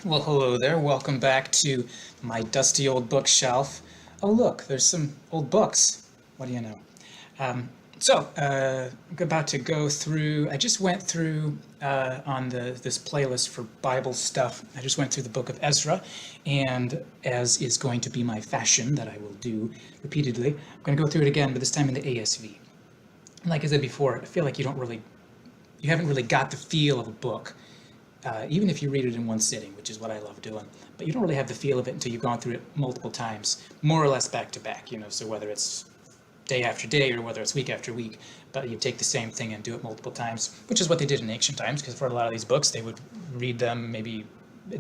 Well, hello there. Welcome back to my dusty old bookshelf. Oh, look, there's some old books. What do you know? Um, I'm about to go through. I just went through on this playlist for Bible stuff. I just went through the book of Ezra, and as is going to be my fashion that I will do repeatedly, I'm going to go through it again, but this time in the ASV. Like I said before, I feel like you haven't really got the feel of a book even if you read it in one sitting, which is what I love doing. But you don't really have the feel of it until you've gone through it multiple times, more or less back to back. So whether it's day after day or whether it's week after week, but you take the same thing and do it multiple times, which is what they did in ancient times. Because for a lot of these books, they would read them maybe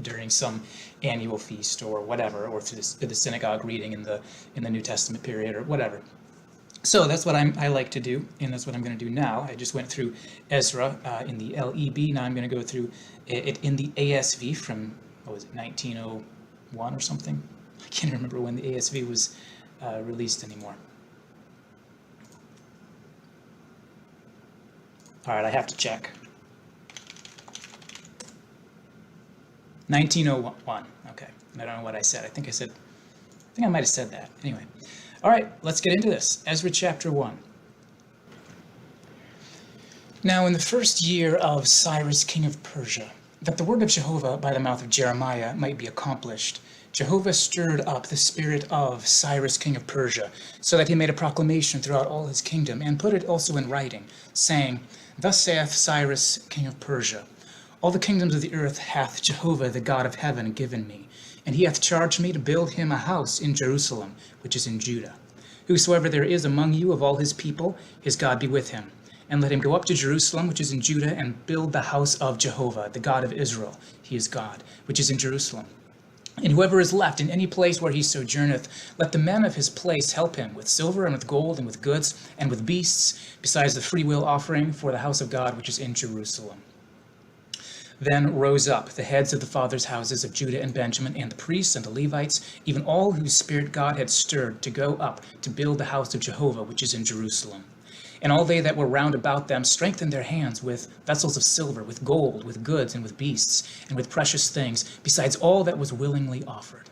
during some annual feast or whatever, or through the synagogue reading in the New Testament period or whatever. So that's what I like to do, and that's what I'm going to do now. I just went through Ezra in the LEB. Now I'm going to go through it in the ASV from, what was it, 1901 or something? I can't remember when the ASV was released anymore. All right, I have to check. 1901. Okay, I don't know what I said. I think I might have said that. Anyway. All right, let's get into this. Ezra chapter 1. Now in the first year of Cyrus king of Persia, that the word of Jehovah by the mouth of Jeremiah might be accomplished, Jehovah stirred up the spirit of Cyrus king of Persia, so that he made a proclamation throughout all his kingdom, and put it also in writing, saying, Thus saith Cyrus king of Persia, All the kingdoms of the earth hath Jehovah the God of heaven given me, and he hath charged me to build him a house in Jerusalem, which is in Judah. Whosoever there is among you of all his people, his God be with him. And let him go up to Jerusalem, which is in Judah, and build the house of Jehovah, the God of Israel, he is God, which is in Jerusalem. And whoever is left in any place where he sojourneth, let the men of his place help him with silver and with gold and with goods and with beasts, besides the freewill offering for the house of God, which is in Jerusalem. Then rose up the heads of the fathers' houses of Judah and Benjamin, and the priests and the Levites, even all whose spirit God had stirred to go up to build the house of Jehovah, which is in Jerusalem. And all they that were round about them strengthened their hands with vessels of silver, with gold, with goods, and with beasts, and with precious things, besides all that was willingly offered.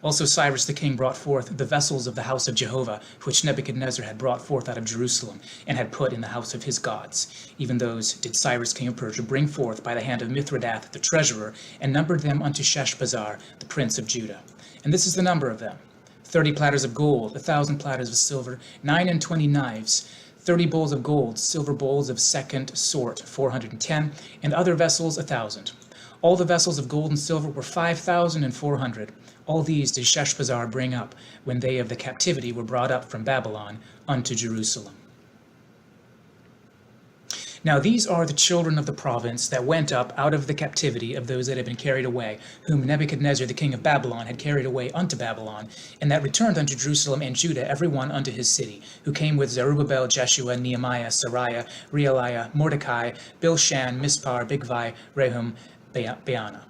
Also Cyrus the king brought forth the vessels of the house of Jehovah, which Nebuchadnezzar had brought forth out of Jerusalem, and had put in the house of his gods. Even those did Cyrus king of Persia bring forth by the hand of Mithridath the treasurer, and numbered them unto Sheshbazzar the prince of Judah. And this is the number of them: 30 platters of gold, 1,000 platters of silver, 29 knives, 30 bowls of gold, silver bowls of second sort, 410, and other vessels 1,000. All the vessels of gold and silver were 5,400. All these did Sheshbazzar bring up when they of the captivity were brought up from Babylon unto Jerusalem. Now these are the children of the province that went up out of the captivity of those that had been carried away, whom Nebuchadnezzar the king of Babylon had carried away unto Babylon, and that returned unto Jerusalem and Judah, every one unto his city, who came with Zerubbabel, Jeshua, Nehemiah, Sariah, Realiah, Mordecai, Bilshan, Mispar, Bigvai, Rehum, Baana.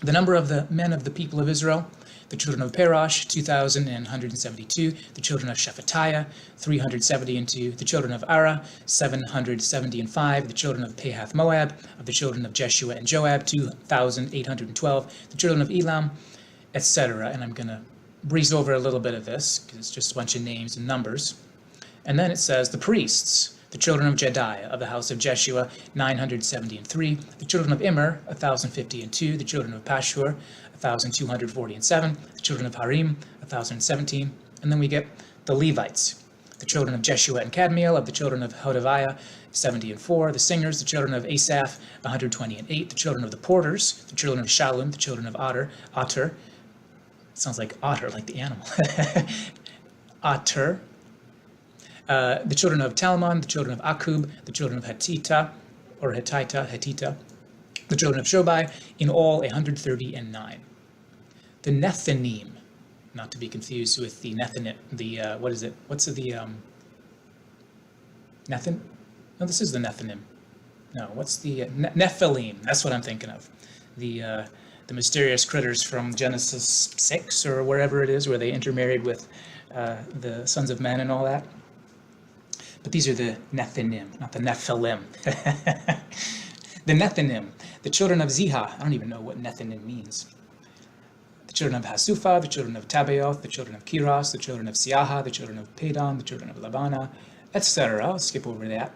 The number of the men of the people of Israel: the children of Parash, 2,172. The children of Shephatiah, 372. The children of Ara, 775. The children of Pahath Moab, of the children of Jeshua and Joab, 2,812. The children of Elam, etc. And I'm going to breeze over a little bit of this, because it's just a bunch of names and numbers. And then it says the priests: the children of Jediah, of the house of Jeshua, 973. The children of Immer, 1,052. The children of Pashur, 1,247. The children of Harim, 1,017. And then we get the Levites: the children of Jeshua and Kadmiel, of the children of Hodaviah, 70 and 4. The singers: the children of Asaph, 120 and 8. The children of the porters: the children of Shallum, the children of Otter. It sounds like otter, like the animal. Otter. The children of Talmon, the children of Akub, the children of Hatita, the children of Shobai, in all 139. The Nethinim, not to be confused with the Nethinim, what is it? What's the, Nethin? No, this is the Nethinim. No, what's the, Nephilim, that's what I'm thinking of. The mysterious critters from Genesis 6 or wherever it is, where they intermarried with the sons of men and all that. But these are the Nethinim, not the Nephilim. The Nethinim, the children of Ziha, I don't even know what Nethinim means. The children of Hasupha, the children of Tabaoth, the children of Kiros, the children of Siaha, the children of Padon, the children of Labana, etc. I'll skip over that.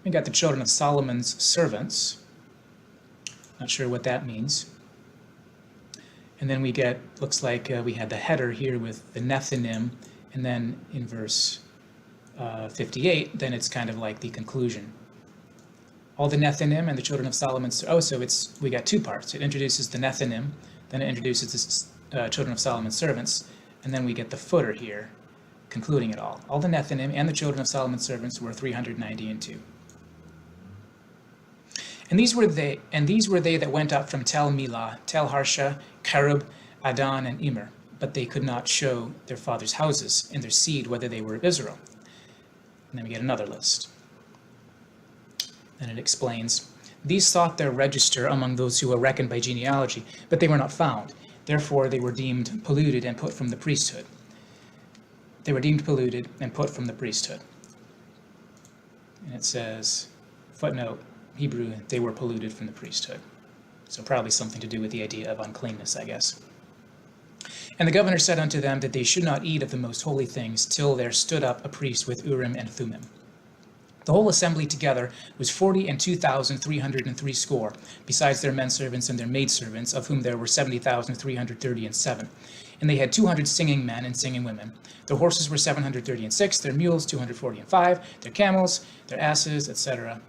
We got the children of Solomon's servants. Not sure what that means. And then we get, looks like we had the header here with the Nethinim, and then in verse 58, then it's kind of like the conclusion. All the Nethinim and the children of Solomon's, so we got two parts. It introduces the Nethinim, then it introduces the children of Solomon's servants, and then we get the footer here, concluding it all. All the Nethinim and the children of Solomon's servants were 392. And these were they that went up from Tel Milah, Tel Harsha, Kerub, Adon, and Immer, but they could not show their fathers' houses and their seed whether they were of Israel. And then we get another list. And it explains, these sought their register among those who were reckoned by genealogy, but they were not found. Therefore they were deemed polluted and put from the priesthood. They were deemed polluted and put from the priesthood. And it says, footnote, Hebrew, they were polluted from the priesthood. So probably something to do with the idea of uncleanness, I guess. And the governor said unto them that they should not eat of the most holy things till there stood up a priest with Urim and Thummim. The whole assembly together was 42,303 score, besides their men servants and their maid servants, of whom there were 70,337. And they had 200 singing men and singing women. Their horses were 736, their mules 245, their camels, their asses, etc.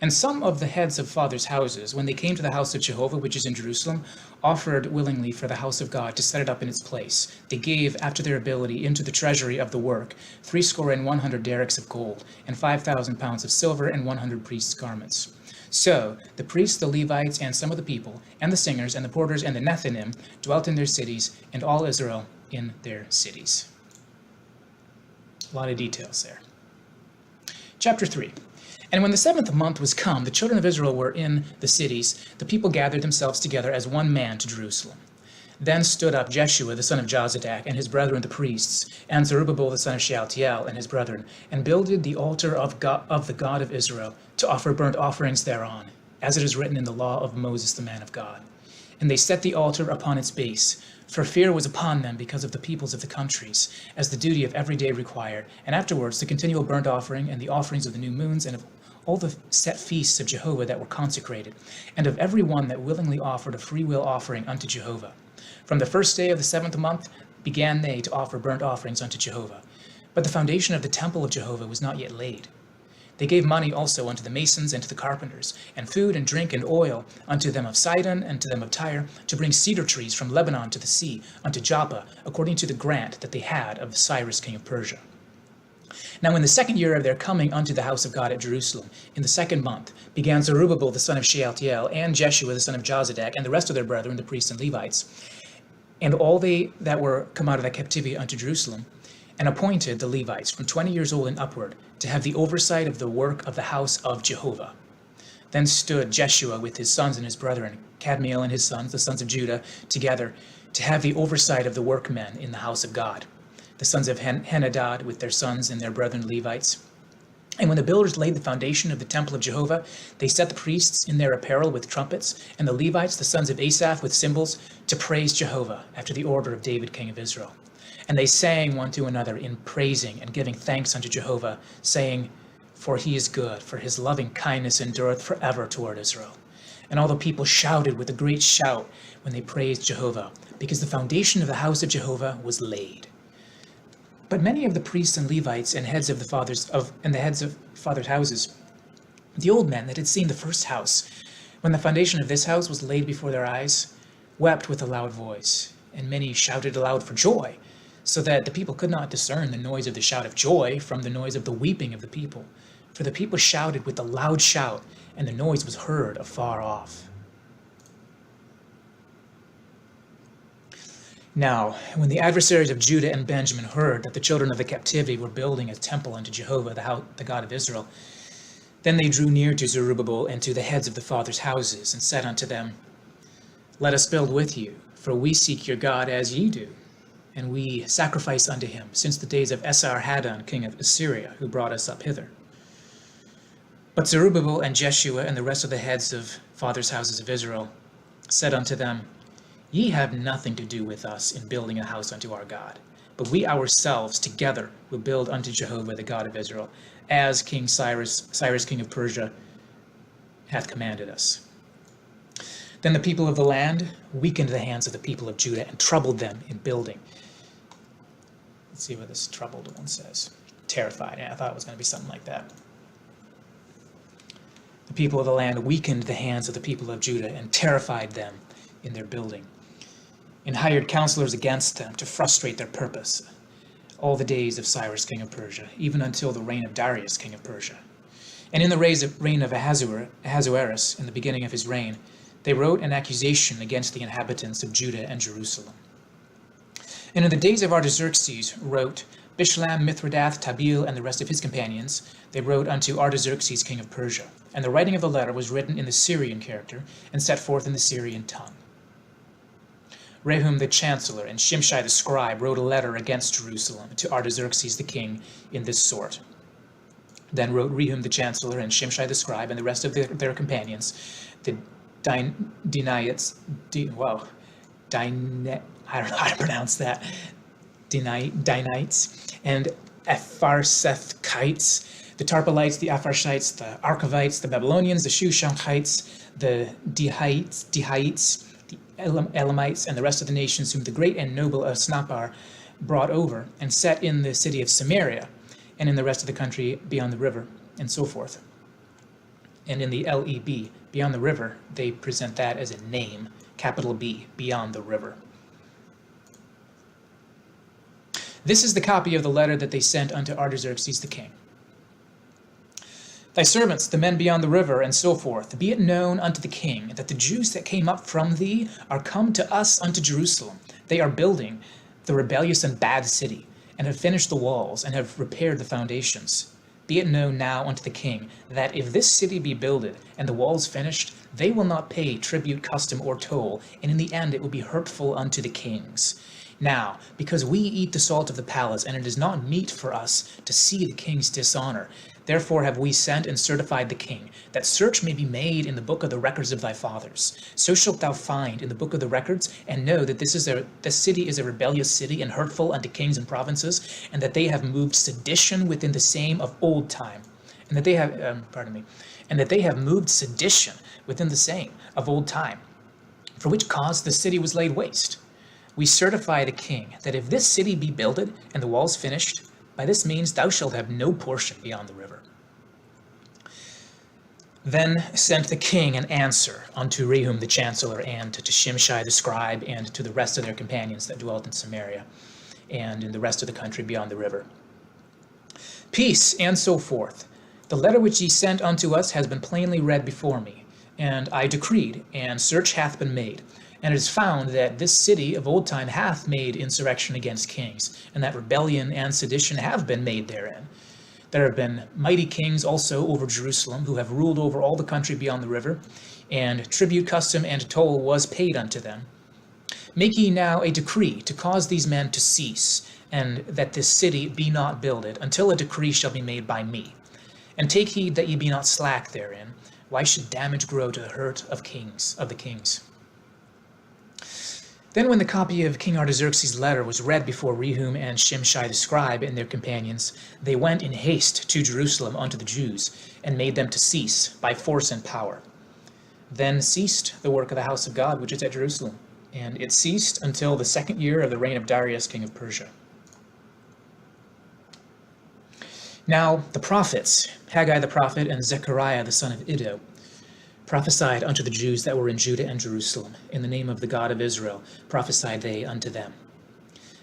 And some of the heads of fathers' houses, when they came to the house of Jehovah, which is in Jerusalem, offered willingly for the house of God to set it up in its place. They gave, after their ability, into the treasury of the work 100 derricks of gold, and 5,000 pounds of silver, and 100 priests' garments. So the priests, the Levites, and some of the people, and the singers, and the porters, and the Nethinim dwelt in their cities, and all Israel in their cities. A lot of details there. Chapter 3. And when the 7th month was come, the children of Israel were in the cities. The people gathered themselves together as one man to Jerusalem. Then stood up Jeshua the son of Jozadak, and his brethren the priests, and Zerubbabel the son of Shealtiel, and his brethren, and builded the altar of the God of Israel, to offer burnt offerings thereon, as it is written in the law of Moses the man of God. And they set the altar upon its base, for fear was upon them because of the peoples of the countries, as the duty of every day required, and afterwards the continual burnt offering, and the offerings of the new moons, and of all the set feasts of Jehovah that were consecrated, and of every one that willingly offered a freewill offering unto Jehovah. From the first day of the 7th month began they to offer burnt offerings unto Jehovah. But the foundation of the temple of Jehovah was not yet laid. They gave money also unto the masons and to the carpenters, and food and drink and oil unto them of Sidon and to them of Tyre, to bring cedar trees from Lebanon to the sea, unto Joppa, according to the grant that they had of Cyrus king of Persia. Now in the 2nd year of their coming unto the house of God at Jerusalem, in the 2nd month, began Zerubbabel the son of Shealtiel, and Jeshua the son of Jozadak, and the rest of their brethren, the priests and Levites, and all they that were come out of that captivity unto Jerusalem, and appointed the Levites from 20 years old and upward, to have the oversight of the work of the house of Jehovah. Then stood Jeshua with his sons and his brethren, Kadmiel and his sons, the sons of Judah, together, to have the oversight of the workmen in the house of God. The sons of Henadad with their sons and their brethren Levites. And when the builders laid the foundation of the temple of Jehovah, they set the priests in their apparel with trumpets, and the Levites, the sons of Asaph, with cymbals, to praise Jehovah, after the order of David king of Israel. And they sang one to another in praising and giving thanks unto Jehovah, saying, For he is good, for his loving kindness endureth forever toward Israel. And all the people shouted with a great shout when they praised Jehovah, because the foundation of the house of Jehovah was laid. But many of the priests and Levites and heads of the fathers' houses, the old men that had seen the first house, when the foundation of this house was laid before their eyes, wept with a loud voice, and many shouted aloud for joy, so that the people could not discern the noise of the shout of joy from the noise of the weeping of the people. For the people shouted with a loud shout, and the noise was heard afar off. Now, when the adversaries of Judah and Benjamin heard that the children of the captivity were building a temple unto Jehovah, the God of Israel, then they drew near to Zerubbabel and to the heads of the fathers' houses, and said unto them, Let us build with you, for we seek your God as ye do, and we sacrifice unto him, since the days of Esarhaddon, king of Assyria, who brought us up hither. But Zerubbabel and Jeshua and the rest of the heads of fathers' houses of Israel said unto them, Ye have nothing to do with us in building a house unto our God, but we ourselves together will build unto Jehovah the God of Israel, as King Cyrus king of Persia, hath commanded us. Then the people of the land weakened the hands of the people of Judah and troubled them in building. Let's see what this troubled one says. Terrified. Yeah, I thought it was going to be something like that. The people of the land weakened the hands of the people of Judah and terrified them in their building, and hired counselors against them to frustrate their purpose all the days of Cyrus king of Persia, even until the reign of Darius king of Persia. And in the reign of Ahasuerus, in the beginning of his reign, they wrote an accusation against the inhabitants of Judah and Jerusalem. And in the days of Artaxerxes wrote Bishlam, Mithridath, Tabeel, and the rest of his companions, they wrote unto Artaxerxes king of Persia. And the writing of the letter was written in the Syrian character, and set forth in the Syrian tongue. Rehum the chancellor and Shimshai the scribe wrote a letter against Jerusalem to Artaxerxes the king in this sort. Then wrote Rehum the chancellor and Shimshai the scribe and the rest of their companions, the I don't know how to pronounce that, Dinites, and Apharsethites, the Tarpelites, the Apharshites, the Archavites, the Babylonians, the Shushanchites, the Dehites, the Elamites, and the rest of the nations whom the great and noble Asnapar brought over and set in the city of Samaria, and in the rest of the country beyond the river, and so forth. And in the LEB, beyond the river, they present that as a name, capital B, beyond the river. This is the copy of the letter that they sent unto Artaxerxes the king. Thy servants, the men beyond the river, and so forth, be it known unto the king that the Jews that came up from thee are come to us unto Jerusalem. They are building the rebellious and bad city, and have finished the walls, and have repaired the foundations. Be it known now unto the king, that if this city be builded, and the walls finished, they will not pay tribute, custom, or toll, and in the end it will be hurtful unto the kings. Now, because we eat the salt of the palace, and it is not meet for us to see the king's dishonor, therefore have we sent and certified the king, that search may be made in the book of the records of thy fathers. So shalt thou find in the book of the records, and know that this city is a rebellious city, and hurtful unto kings and provinces, and that they have moved sedition within the same of old time, and that they have, and that they have moved sedition within the same of old time, for which cause the city was laid waste. We certify the king that if this city be builded and the walls finished, by this means thou shalt have no portion beyond the river. Then sent the king an answer unto Rehum the chancellor, and to Shimshai the scribe, and to the rest of their companions that dwelt in Samaria, and in the rest of the country beyond the river. Peace, and so forth. The letter which ye sent unto us has been plainly read before me, and I decreed, and search hath been made. And it is found that this city of old time hath made insurrection against kings, and that rebellion and sedition have been made therein. There have been mighty kings also over Jerusalem, who have ruled over all the country beyond the river, and tribute, custom, and toll was paid unto them. Make ye now a decree to cause these men to cease, and that this city be not builded, until a decree shall be made by me. And take heed that ye be not slack therein. Why should damage grow to the hurt of the kings? Then when the copy of King Artaxerxes' letter was read before Rehum and Shimshai the scribe and their companions, they went in haste to Jerusalem unto the Jews, and made them to cease by force and power. Then ceased the work of the house of God which is at Jerusalem, and it ceased until the 2nd year of the reign of Darius king of Persia. Now the prophets, Haggai the prophet and Zechariah the son of Iddo, prophesied unto the Jews that were in Judah and Jerusalem. In the name of the God of Israel prophesied they unto them.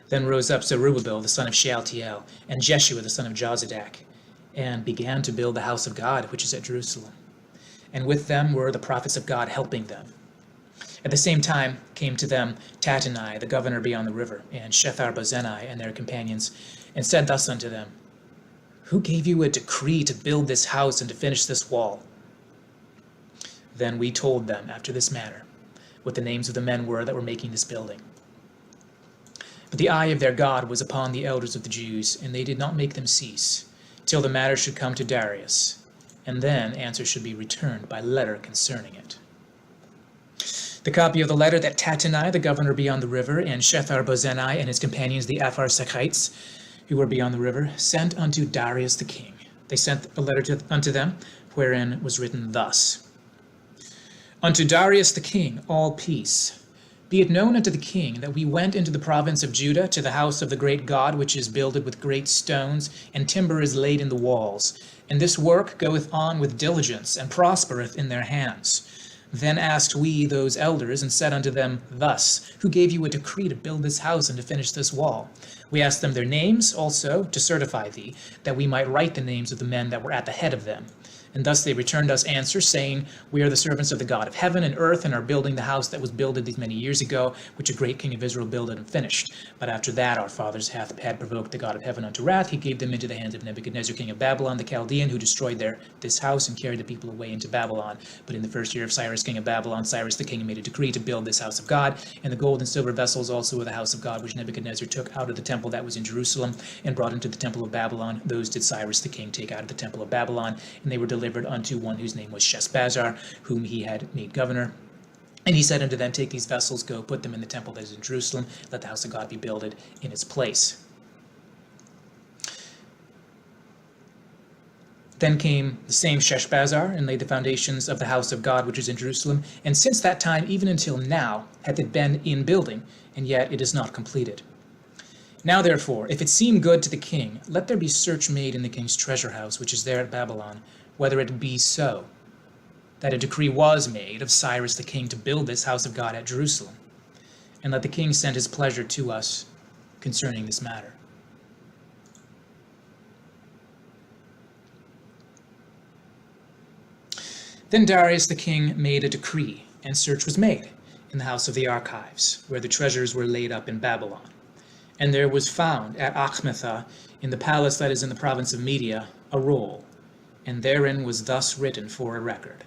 Then rose up Zerubbabel the son of Shealtiel, and Jeshua the son of Jozadak, and began to build the house of God which is at Jerusalem. And with them were the prophets of God helping them. At the same time came to them Tattenai, the governor beyond the river, and Shethar-bozenai and their companions, and said thus unto them, Who gave you a decree to build this house and to finish this wall? Then we told them after this manner what the names of the men were that were making this building. But the eye of their God was upon the elders of the Jews, and they did not make them cease, till the matter should come to Darius. and then answer should be returned by letter concerning it. The copy of the letter that Tattenai, the governor beyond the river, and Shethar-bozenai and his companions, the Apharsachites, who were beyond the river, sent unto Darius the king. They sent a letter unto them, wherein was written thus: Unto Darius the king, all peace. Be it known unto the king that we went into the province of Judah to the house of the great God, which is builded with great stones, and timber is laid in the walls. And this work goeth on with diligence, and prospereth in their hands. Then asked we those elders, and said unto them thus, Who gave you a decree to build this house and to finish this wall? We asked them their names also, to certify thee, that we might write the names of the men that were at the head of them. And thus they returned us answer, saying, We are the servants of the God of heaven and earth, and are building the house that was builded these many years ago, which a great king of Israel builded and finished. But after that our fathers had provoked the God of heaven unto wrath. He gave them into the hands of Nebuchadnezzar king of Babylon the Chaldean, who destroyed this house and carried the people away into Babylon. But in the first year of Cyrus king of Babylon, Cyrus the king made a decree to build this house of God, and the gold and silver vessels also of the house of God, which Nebuchadnezzar took out of the temple that was in Jerusalem, and brought into the temple of Babylon. Those did Cyrus the king take out of the temple of Babylon, and they were delivered unto one whose name was Sheshbazzar, whom he had made governor. And he said unto them, Take these vessels, go, put them in the temple that is in Jerusalem, let the house of God be builded in its place. Then came the same Sheshbazzar, and laid the foundations of the house of God which is in Jerusalem, and since that time even until now hath it been in building, and yet it is not completed. Now therefore, if it seem good to the king, let there be search made in the king's treasure house, which is there at Babylon, whether it be so, that a decree was made of Cyrus the king to build this house of God at Jerusalem. And let the king send his pleasure to us concerning this matter. Then Darius the king made a decree, and search was made in the house of the archives, where the treasures were laid up in Babylon. And there was found at Achmetha, in the palace that is in the province of Media, a roll, and therein was thus written for a record.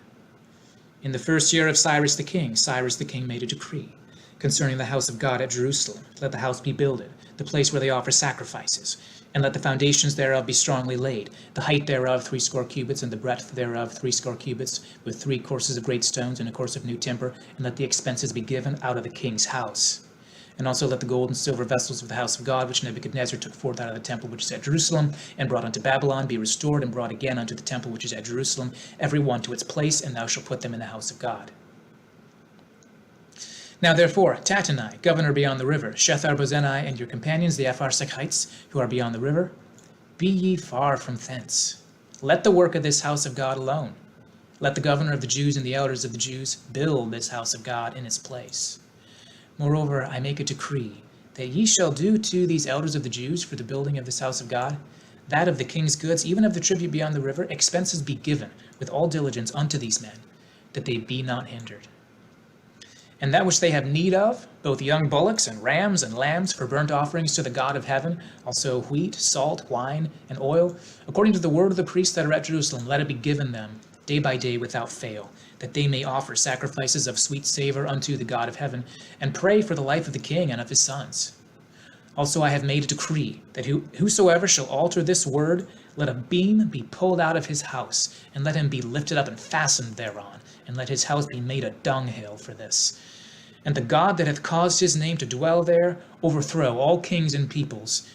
In the first year of Cyrus the king made a decree concerning the house of God at Jerusalem. Let the house be builded, the place where they offer sacrifices, and let the foundations thereof be strongly laid, the height thereof 60 cubits, and the breadth thereof 60 cubits, with 3 courses of great stones and a course of new timber, and let the expenses be given out of the king's house. And also let the gold and silver vessels of the house of God, which Nebuchadnezzar took forth out of the temple which is at Jerusalem, and brought unto Babylon, be restored and brought again unto the temple which is at Jerusalem, every one to its place, and thou shalt put them in the house of God. Now therefore, Tattenai, governor beyond the river, Shethar-bozenai, and your companions, the Apharsachites, who are beyond the river, be ye far from thence. Let the work of this house of God alone. Let the governor of the Jews and the elders of the Jews build this house of God in its place. Moreover, I make a decree, that ye shall do to these elders of the Jews for the building of this house of God, that of the king's goods, even of the tribute beyond the river, expenses be given with all diligence unto these men, that they be not hindered. And that which they have need of, both young bullocks and rams and lambs for burnt offerings to the God of heaven, also wheat, salt, wine, and oil, according to the word of the priests that are at Jerusalem, let it be given them day by day without fail, that they may offer sacrifices of sweet savor unto the God of heaven, and pray for the life of the king and of his sons. Also I have made a decree, that whosoever shall alter this word, let a beam be pulled out of his house, and let him be lifted up and fastened thereon, and let his house be made a dunghill for this. And the God that hath caused his name to dwell there, overthrow all kings and peoples,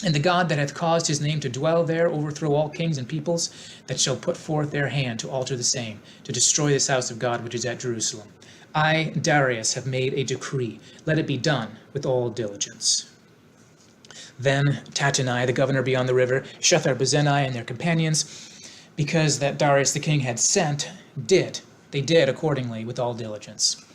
And the God that hath caused his name to dwell there, overthrow all kings and peoples, that shall put forth their hand to alter the same, to destroy this house of God which is at Jerusalem. I, Darius, have made a decree. Let it be done with all diligence. Then Tattenai, the governor beyond the river, Shethar-bozenai, and their companions, because that Darius the king had sent, they did accordingly with all diligence.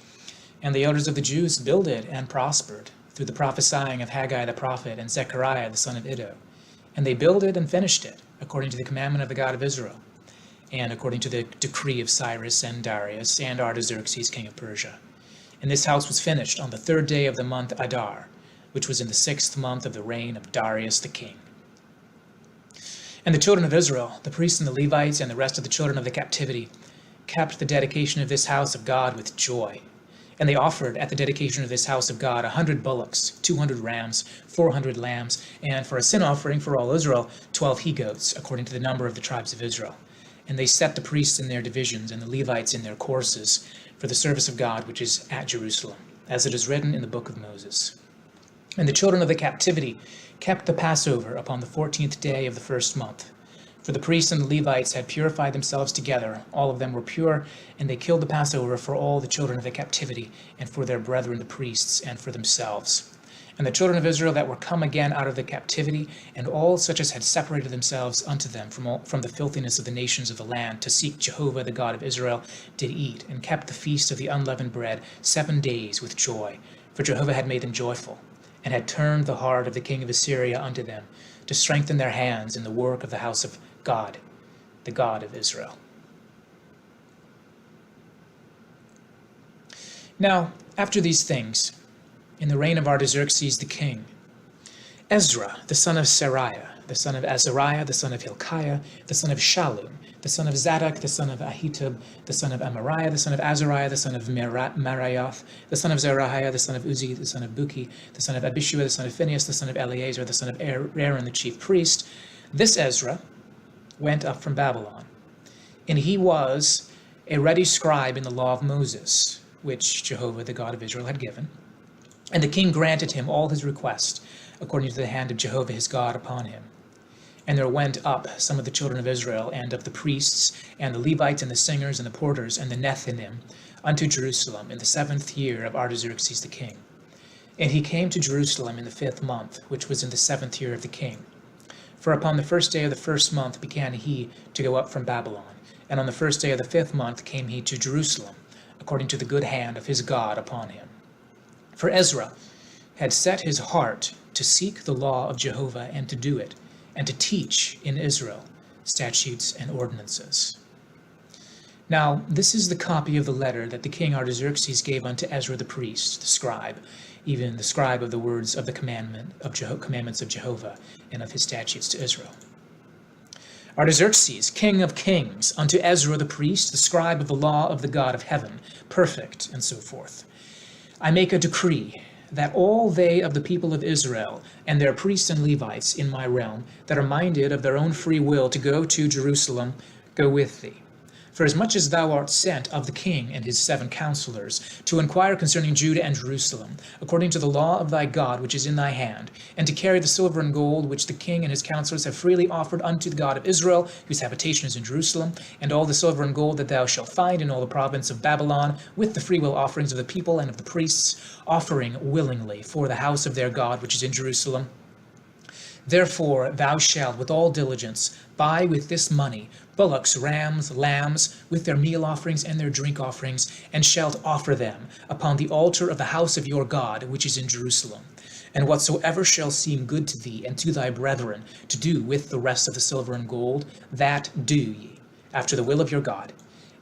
And the elders of the Jews builded and prospered, through the prophesying of Haggai the prophet and Zechariah the son of Iddo. And they builded and finished it, according to the commandment of the God of Israel, and according to the decree of Cyrus and Darius and Artaxerxes king of Persia. And this house was finished on the 3rd day of the month Adar, which was in the 6th month of the reign of Darius the king. And the children of Israel, the priests and the Levites, and the rest of the children of the captivity, kept the dedication of this house of God with joy, And they offered at the dedication of this house of God 100 bullocks, 200 rams, 400 lambs, and for a sin offering for all Israel, 12 he-goats, according to the number of the tribes of Israel. And they set the priests in their divisions and the Levites in their courses for the service of God which is at Jerusalem, as it is written in the book of Moses. And the children of the captivity kept the Passover upon the 14th day of the first month. For the priests and the Levites had purified themselves together, all of them were pure, and they killed the Passover for all the children of the captivity, and for their brethren the priests, and for themselves. And the children of Israel that were come again out of the captivity, and all such as had separated themselves unto them from the filthiness of the nations of the land, to seek Jehovah the God of Israel, did eat, and kept the feast of the unleavened bread 7 days with joy, for Jehovah had made them joyful, and had turned the heart of the king of Assyria unto them, to strengthen their hands in the work of the house of God, the God of Israel. Now, after these things, in the reign of Artaxerxes the king, Ezra, the son of Seraiah, the son of Azariah, the son of Hilkiah, the son of Shallum, the son of Zadok, the son of Ahitub, the son of Amariah, the son of Azariah, the son of Maraioth, the son of Zerahiah, the son of Uzzi, the son of Buki, the son of Abishua, the son of Phinehas, the son of Eleazar, the son of Aaron, the chief priest. This Ezra went up from Babylon, and he was a ready scribe in the law of Moses, which Jehovah the God of Israel had given. And the king granted him all his request, according to the hand of Jehovah his God upon him. And there went up some of the children of Israel, and of the priests, and the Levites, and the singers, and the porters, and the Nethinim, unto Jerusalem in the 7th year of Artaxerxes the king. And he came to Jerusalem in the 5th month, which was in the 7th year of the king. For upon the 1st day of the 1st month began he to go up from Babylon, and on the 1st day of the 5th month came he to Jerusalem, according to the good hand of his God upon him. For Ezra had set his heart to seek the law of Jehovah, and to do it, and to teach in Israel statutes and ordinances. Now, this is the copy of the letter that the king Artaxerxes gave unto Ezra the priest, the scribe, even the scribe of the words of the commandments of Jehovah, and of his statutes to Israel. Artaxerxes, king of kings, unto Ezra the priest, the scribe of the law of the God of heaven, perfect, and so forth. I make a decree that all they of the people of Israel, and their priests and Levites in my realm, that are minded of their own free will to go to Jerusalem, go with thee. For as much as thou art sent of the king and his 7 counselors, to inquire concerning Judah and Jerusalem, according to the law of thy God which is in thy hand, and to carry the silver and gold which the king and his counselors have freely offered unto the God of Israel, whose habitation is in Jerusalem, and all the silver and gold that thou shalt find in all the province of Babylon, with the freewill offerings of the people and of the priests, offering willingly for the house of their God which is in Jerusalem. Therefore thou shalt with all diligence buy with this money bullocks, rams, lambs, with their meal offerings and their drink offerings, and shalt offer them upon the altar of the house of your God, which is in Jerusalem. And whatsoever shall seem good to thee and to thy brethren to do with the rest of the silver and gold, that do ye, after the will of your God.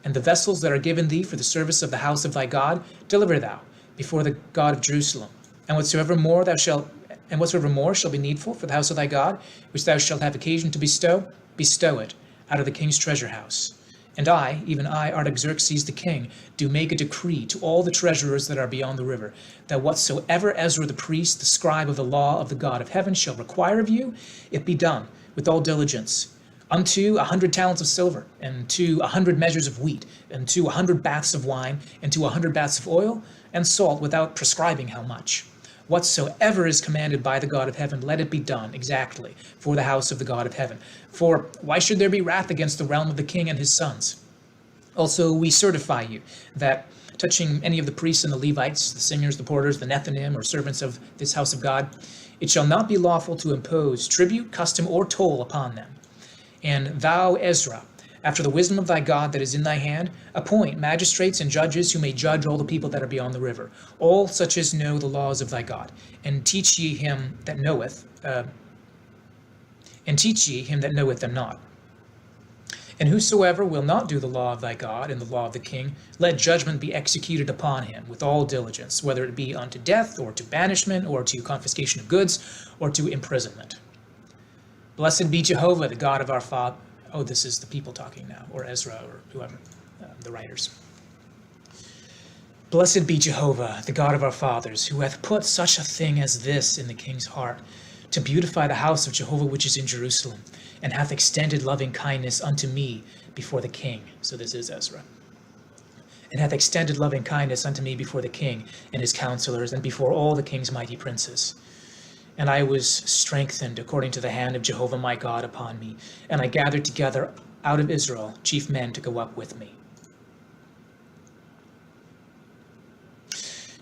And the vessels that are given thee for the service of the house of thy God, deliver thou before the God of Jerusalem. And whatsoever more shall be needful for the house of thy God, which thou shalt have occasion to bestow, bestow it out of the king's treasure house. And I, even I, Artaxerxes the king, do make a decree to all the treasurers that are beyond the river, that whatsoever Ezra the priest, the scribe of the law of the God of heaven, shall require of you, it be done with all diligence, unto 100 talents of silver, and to 100 measures of wheat, and to 100 baths of wine, and to 100 baths of oil, and salt, without prescribing how much. Whatsoever is commanded by the God of heaven, let it be done exactly for the house of the God of heaven. For why should there be wrath against the realm of the king and his sons? Also we certify you that touching any of the priests and the Levites, the singers, the porters, the Nethinim, or servants of this house of God, it shall not be lawful to impose tribute, custom, or toll upon them. And thou, Ezra, after the wisdom of thy God that is in thy hand, appoint magistrates and judges who may judge all the people that are beyond the river, all such as know the laws of thy God, and teach ye him that knoweth them not. And whosoever will not do the law of thy God and the law of the king, let judgment be executed upon him with all diligence, whether it be unto death, or to banishment, or to confiscation of goods, or to imprisonment. Blessed be Jehovah, the God of our father. Oh, this is the people talking now, or Ezra, or whoever, the writers. Blessed be Jehovah, the God of our fathers, who hath put such a thing as this in the king's heart, to beautify the house of Jehovah which is in Jerusalem, and hath extended loving kindness unto me before the king. So this is Ezra. And hath extended loving kindness unto me before the king and his counselors, and before all the king's mighty princes. And I was strengthened according to the hand of Jehovah my God upon me, and I gathered together out of Israel chief men to go up with me.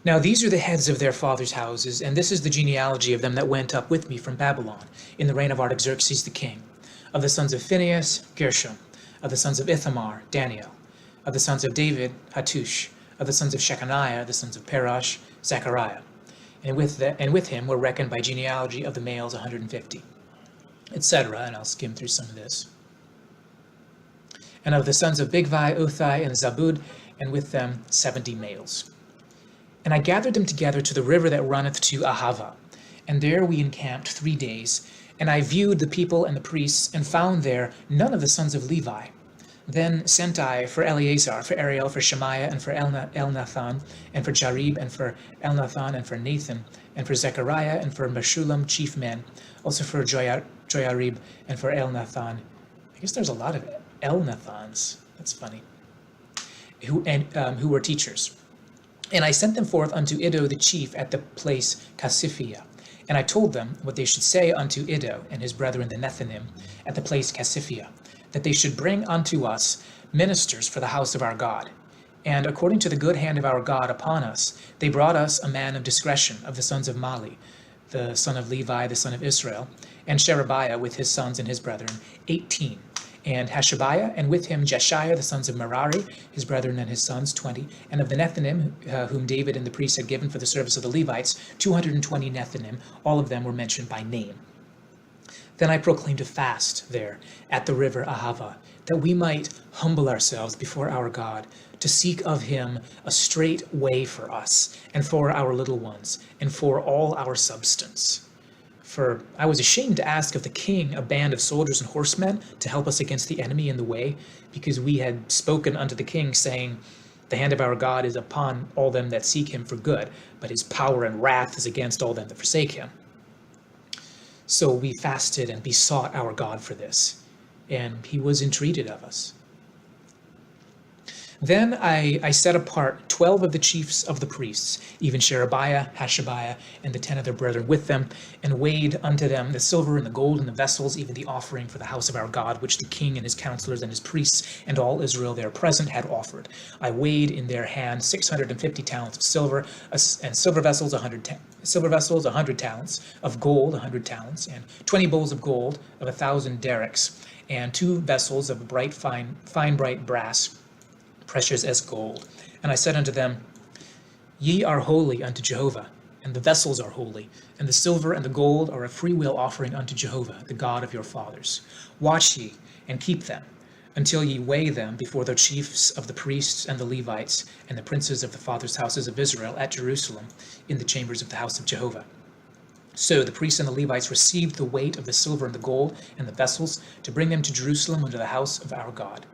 Now these are the heads of their fathers' houses, and this is the genealogy of them that went up with me from Babylon, in the reign of Artaxerxes the king. Of the sons of Phinehas, Gershom. Of the sons of Ithamar, Daniel. Of the sons of David, Hattush. Of the sons of Shechaniah, the sons of Parash, Zechariah. And with him were reckoned by genealogy of the males 150, etc. And I'll skim through some of this. And of the sons of Bigvai, Uthai, and Zabud, and with them 70 males. And I gathered them together to the river that runneth to Ahava. And there we encamped 3 days. And I viewed the people and the priests, and found there none of the sons of Levi. Then sent I for Eleazar, for Ariel, for Shemaiah, and for Elnathan, and for Jarib, and for Elnathan, and for Nathan, and for Zechariah, and for Meshullam, chief men, also for Joyarib, and for Elnathan. I guess there's a lot of Elnathans. That's funny. Who were teachers. And I sent them forth unto Iddo the chief at the place Casiphia. And I told them what they should say unto Iddo and his brethren the Nethinim at the place Casiphia, that they should bring unto us ministers for the house of our God. And according to the good hand of our God upon us, they brought us a man of discretion of the sons of Mali, the son of Levi, the son of Israel, and Sherebiah with his sons and his brethren, 18. And Hashabiah, and with him Jeshiah, the sons of Merari, his brethren and his sons, 20. And of the Nethinim, whom David and the priests had given for the service of the Levites, 220 Nethinim. All of them were mentioned by name. Then I proclaimed a fast there at the river Ahava, that we might humble ourselves before our God, to seek of him a straight way for us, and for our little ones, and for all our substance. For I was ashamed to ask of the king a band of soldiers and horsemen to help us against the enemy in the way, because we had spoken unto the king, saying, the hand of our God is upon all them that seek him for good, but his power and wrath is against all them that forsake him. So we fasted and besought our God for this, and he was entreated of us. Then I set apart 12 of the chiefs of the priests, even Sherebiah, Hashabiah, and the 10 of their brethren with them, and weighed unto them the silver and the gold and the vessels, even the offering for the house of our God, which the king and his counselors and his priests and all Israel there present had offered. I weighed in their hand 650 talents of silver, and silver vessels 100 talents, of gold 100 talents, and 20 bowls of gold of 1,000 derricks, and 2 vessels of fine bright brass, precious as gold. And I said unto them, Ye are holy unto Jehovah, and the vessels are holy, and the silver and the gold are a freewill offering unto Jehovah, the God of your fathers. Watch ye, and keep them, until ye weigh them before the chiefs of the priests and the Levites, and the princes of the fathers' houses of Israel at Jerusalem, in the chambers of the house of Jehovah. So the priests and the Levites received the weight of the silver and the gold and the vessels, to bring them to Jerusalem unto the house of our God.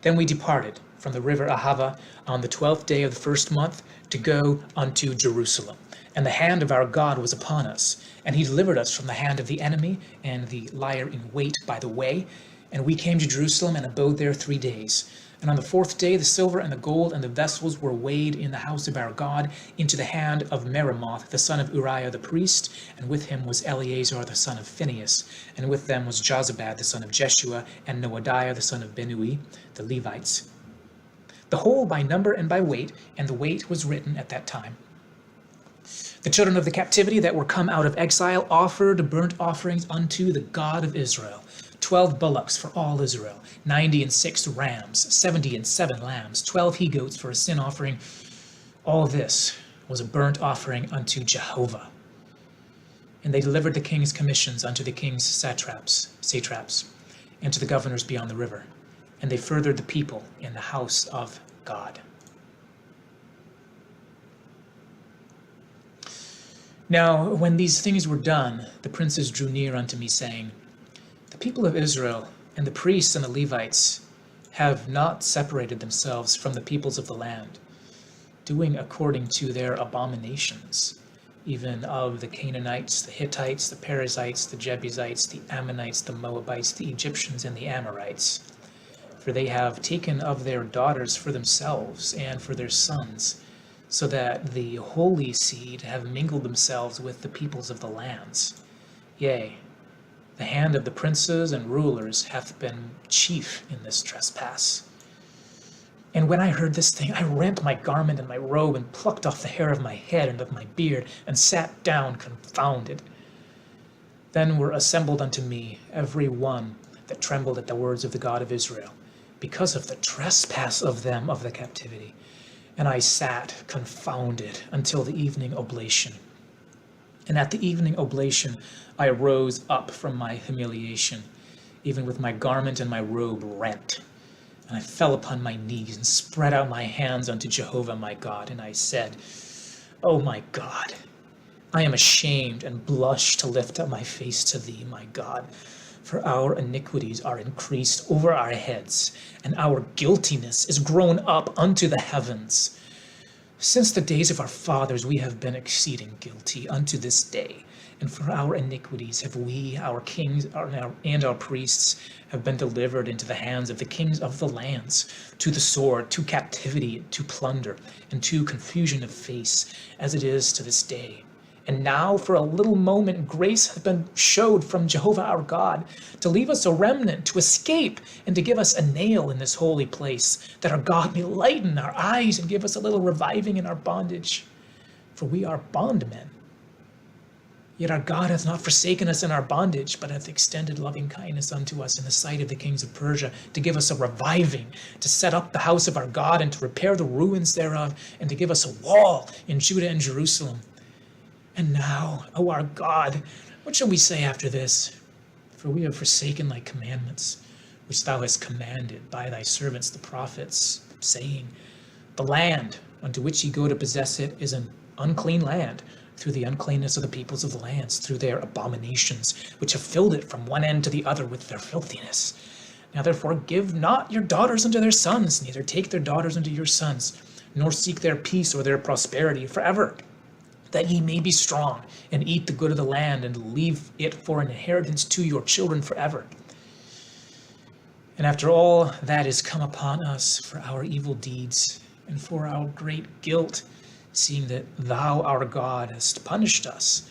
Then we departed from the river Ahava on the 12th day of the first month to go unto Jerusalem. And the hand of our God was upon us, and he delivered us from the hand of the enemy and the liar in wait by the way. And we came to Jerusalem and abode there 3 days. And on the 4th day the silver and the gold and the vessels were weighed in the house of our God into the hand of Meremoth, the son of Uriah the priest, and with him was Eleazar the son of Phinehas, and with them was Jozabad the son of Jeshua, and Noadiah the son of Binui, the Levites. The whole by number and by weight, and the weight was written at that time. The children of the captivity that were come out of exile offered burnt offerings unto the God of Israel, 12 bullocks for all Israel, 96 rams, 77 lambs, 12 he-goats for a sin offering. All this was a burnt offering unto Jehovah. And they delivered the king's commissions unto the king's satraps, and to the governors beyond the river. And they furthered the people in the house of God. Now, when these things were done, the princes drew near unto me, saying, The people of Israel and the priests and the Levites have not separated themselves from the peoples of the land. doing according to their abominations, even of the Canaanites, the Hittites, the Perizzites, the Jebusites, the Ammonites, the Moabites, the Egyptians, and the Amorites. For they have taken of their daughters for themselves and for their sons, so that the holy seed have mingled themselves with the peoples of the lands. Yea, the hand of the princes and rulers hath been chief in this trespass. And when I heard this thing, I rent my garment and my robe, and plucked off the hair of my head and of my beard, and sat down confounded. Then were assembled unto me every one that trembled at the words of the God of Israel, because of the trespass of them of the captivity. And I sat confounded until the evening oblation. And at the evening oblation I rose up from my humiliation, even with my garment and my robe rent. And I fell upon my knees and spread out my hands unto Jehovah my God. And I said, O my God, I am ashamed and blush to lift up my face to thee, my God. For our iniquities are increased over our heads, and our guiltiness is grown up unto the heavens. Since the days of our fathers we have been exceeding guilty unto this day. And for our iniquities have we, our kings and our priests, have been delivered into the hands of the kings of the lands, to the sword, to captivity, to plunder, and to confusion of face, as it is to this day. And now for a little moment grace hath been showed from Jehovah our God, to leave us a remnant, to escape, and to give us a nail in this holy place, that our God may lighten our eyes and give us a little reviving in our bondage. For we are bondmen. Yet our God hath not forsaken us in our bondage, but hath extended loving kindness unto us in the sight of the kings of Persia, to give us a reviving, to set up the house of our God, and to repair the ruins thereof, and to give us a wall in Judah and Jerusalem. And now, O our God, what shall we say after this? For we have forsaken thy commandments, which thou hast commanded by thy servants the prophets, saying, The land unto which ye go to possess it is an unclean land, through the uncleanness of the peoples of the lands, through their abominations, which have filled it from one end to the other with their filthiness. Now therefore give not your daughters unto their sons, neither take their daughters unto your sons, nor seek their peace or their prosperity forever, that ye may be strong, and eat the good of the land, and leave it for an inheritance to your children forever. And after all that is come upon us for our evil deeds, and for our great guilt, seeing that thou, our God, hast punished us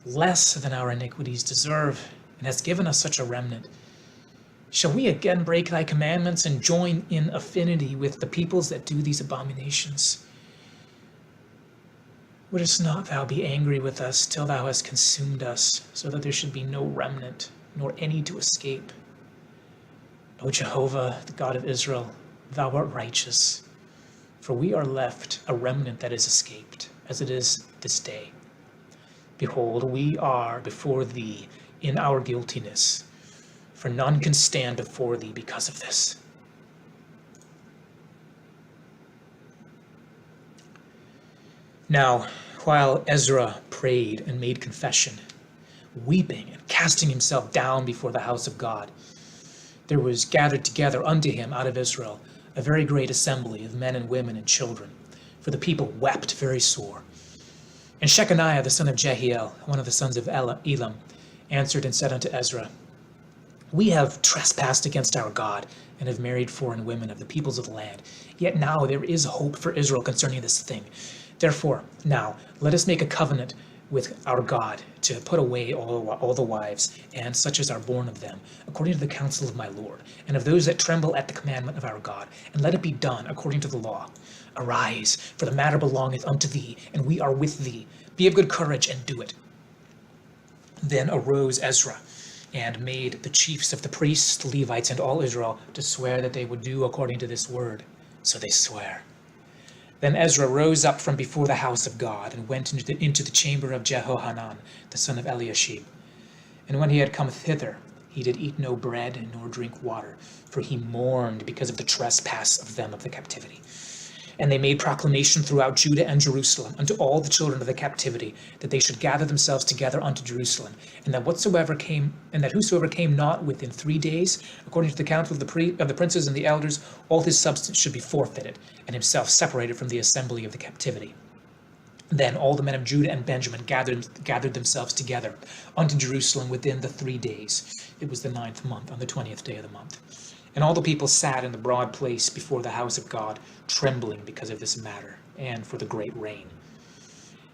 less than our iniquities deserve, and hast given us such a remnant, shall we again break thy commandments and join in affinity with the peoples that do these abominations? Wouldst not thou be angry with us till thou hast consumed us, so that there should be no remnant, nor any to escape? O Jehovah, the God of Israel, thou art righteous. For we are left a remnant that is escaped, as it is this day. Behold, we are before thee in our guiltiness, for none can stand before thee because of this. Now, while Ezra prayed and made confession, weeping and casting himself down before the house of God, there was gathered together unto him out of Israel a very great assembly of men and women and children, for the people wept very sore. And Shechaniah the son of Jehiel, one of the sons of Elam, answered and said unto Ezra, We have trespassed against our God, and have married foreign women of the peoples of the land. Yet now there is hope for Israel concerning this thing. Therefore, now let us make a covenant with our God to put away all the wives, and such as are born of them, according to the counsel of my Lord, and of those that tremble at the commandment of our God, and let it be done according to the law. Arise, for the matter belongeth unto thee, and we are with thee. Be of good courage, and do it. Then arose Ezra, and made the chiefs of the priests, the Levites, and all Israel to swear that they would do according to this word. So they swear. Then Ezra rose up from before the house of God, and went into the chamber of Jehohanan, the son of Eliashib. And when he had come thither, he did eat no bread, nor drink water, for he mourned because of the trespass of them of the captivity. And they made proclamation throughout Judah and Jerusalem unto all the children of the captivity, that they should gather themselves together unto Jerusalem, and that whosoever came not within 3 days, according to the counsel of the princes and the elders, all his substance should be forfeited, and himself separated from the assembly of the captivity. Then all the men of Judah and Benjamin gathered themselves together unto Jerusalem within the 3 days. It was the 9th month, on the 20th day of the month. And all the people sat in the broad place before the house of God, trembling because of this matter, and for the great rain.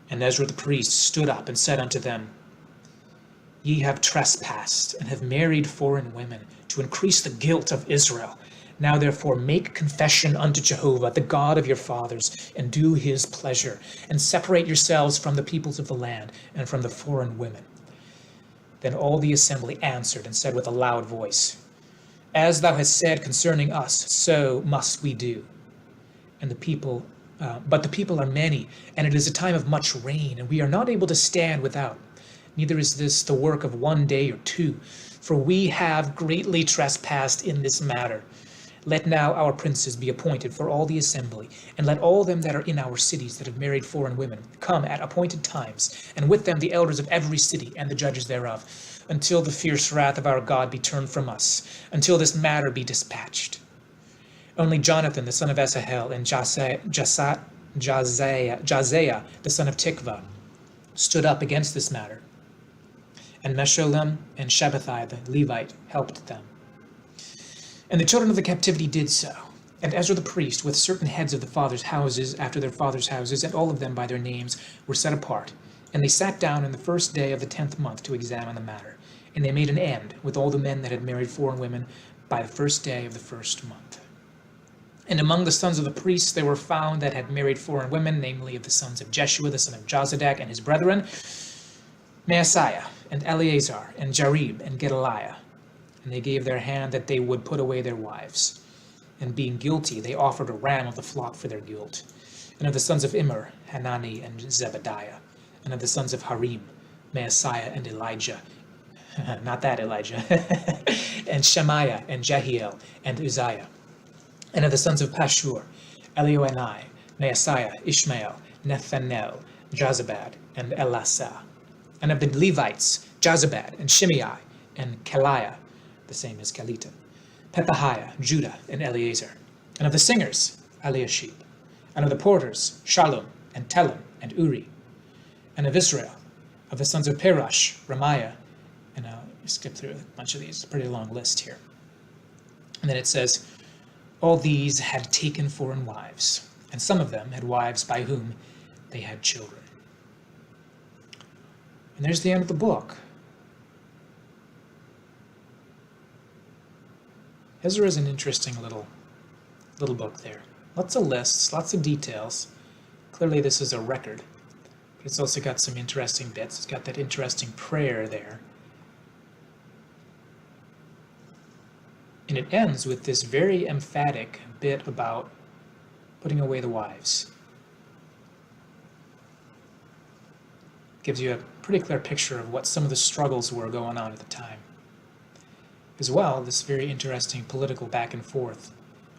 And Ezra the priest stood up and said unto them, Ye have trespassed, and have married foreign women, to increase the guilt of Israel. Now therefore make confession unto Jehovah, the God of your fathers, and do his pleasure, and separate yourselves from the peoples of the land, and from the foreign women. Then all the assembly answered and said with a loud voice, As thou hast said concerning us, so must we do. And but the people are many, and it is a time of much rain, and we are not able to stand without. Neither is this the work of 1 day or 2, for we have greatly trespassed in this matter. Let now our princes be appointed for all the assembly, and let all them that are in our cities that have married foreign women come at appointed times, and with them the elders of every city and the judges thereof, until the fierce wrath of our God be turned from us, until this matter be dispatched. Only Jonathan the son of Asahel and Jaziah the son of Tikvah stood up against this matter, and Meshullam and Shabbathai the Levite helped them. And the children of the captivity did so. And Ezra the priest, with certain heads of the fathers' houses, after their fathers' houses, and all of them by their names, were set apart. And they sat down in the first day of the 10th month to examine the matter. And they made an end with all the men that had married foreign women by the first day of the first month. And among the sons of the priests there were found that had married foreign women, namely of the sons of Jeshua, the son of Jozadak, and his brethren, Maaseiah, and Eleazar, and Jarib, and Gedaliah. And they gave their hand that they would put away their wives. And being guilty, they offered a ram of the flock for their guilt. And of the sons of Immer, Hanani and Zebediah. And of the sons of Harim, Maaseiah and Elijah. Not that Elijah. And Shemaiah and Jehiel and Uzziah. And of the sons of Pashur, Elioenai, Maaseiah, Ishmael, Nethanel, Jozabad, and Elasah. And of the Levites, Jozabad and Shimei, and Keliah, the same as Kelita, Pethahiah, Judah, and Eleazar. And of the singers, Eliashib. And of the porters, Shallum, and Telem, and Uri. And of Israel, of the sons of Perush, Ramiah, and I'll skip through a bunch of these, it's a pretty long list here. And then it says, all these had taken foreign wives, and some of them had wives by whom they had children. And there's the end of the book. Ezra is an interesting little book there. Lots of lists, lots of details. Clearly this is a record. But it's also got some interesting bits. It's got that interesting prayer there. And it ends with this very emphatic bit about putting away the wives. Gives you a pretty clear picture of what some of the struggles were going on at the time. As well, this very interesting political back and forth,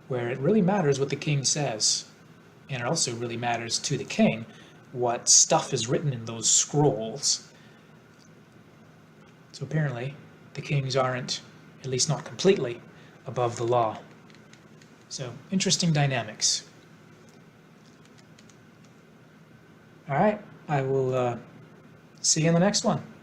where it really matters what the king says. And it also really matters to the king what stuff is written in those scrolls. So apparently, the kings aren't, at least not completely, above the law. So, interesting dynamics. All right, I will see you in the next one.